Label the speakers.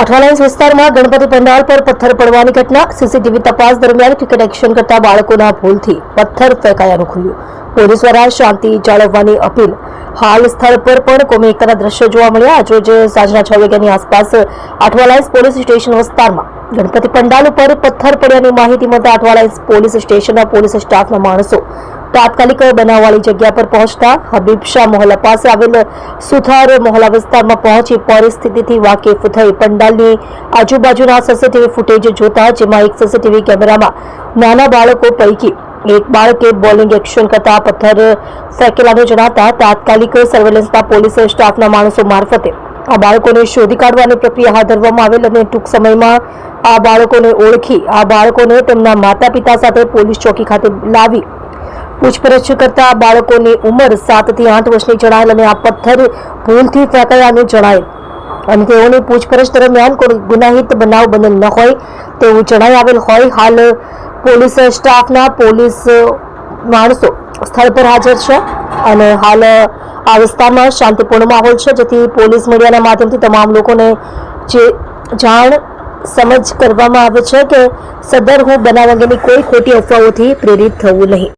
Speaker 1: અઠવાલાઇન્સ વિસ્તારમાં ગણપતિ પંડાલ પર પથ્થર પડવાની ઘટના. સીસીટીવી તપાસ દરમિયાન ક્રિકેટ એક્શન કરતા બાળકોના ભૂલથી પથ્થર ફેંકાયાનું ખુલ્યું. પોલીસ દ્વારા શાંતિ જાળવવાની અપીલ. હાલ સ્થળ પર પણ કોમી એકતાના દ્રશ્યો જોવા મળ્યા. આજરોજ સાંજના 6 વાગ્યાની આસપાસ અઠવાલાઇન્સ પોલીસ સ્ટેશન વિસ્તારમાં ગણપતિ પંડાલ ઉપર પથ્થર પડ્યાની માહિતી મળતા અઠવાલાઇન્સ પોલીસ સ્ટેશનના પોલીસ સ્ટાફના માણસો તાત્કાલિક બનાવવાળી જગ્યા પર પહોંચતા હબીબ શાહ મોહલ્લા પાસે આવેલ સુથાર મોહલ્લા વિસ્તારમાં પહોંચી પરિસ્થિતિથી વાકેફ થઈ પંડાલની આજુબાજુના સીસીટીવી ફૂટેજ જોતા, જેમાં એક સીસીટીવી કેમેરામાં નાના બાળકો પૈકી એક બાળકે બોલિંગ એક્શન કરતા પથ્થર ફેંકેલાનું જણાતા તાત્કાલિક સર્વેલન્સના પોલીસ સ્ટાફના માણસો મારફતે આ બાળકોને શોધી કાઢવાની પ્રક્રિયા હાથ ધરવામાં આવેલ અને ટૂંક સમયમાં આ બાળકોને ઓળખી આ બાળકોને તેમના માતા પિતા સાથે પોલીસ ચોકી ખાતે લાવી પૂછપરછ કરતા બાળકોની ઉંમર 7 થી 8 વર્ષની જણાયેલ અને આ પથ્થર ભૂલથી ફેંકાયાનું જણાયેલ અને તેઓની પૂછપરછ દરમિયાન કોઈ ગુનાહિત બનાવ બનેલ ન હોય તેવું જણાઈ આવેલ હોય. હાલ પોલીસ સ્ટાફના પોલીસ માણસો સ્થળ પર હાજર છે અને હાલ આ વિસ્તારમાં શાંતિપૂર્ણ માહોલ છે, જેથી પોલીસ મીડિયાના માધ્યમથી તમામ લોકોને જે જાણ સમજ કરવામાં આવે છે કે સદર હું બનાવ અંગેની કોઈ ખોટી અફવાઓથી પ્રેરિત થવું નહીં.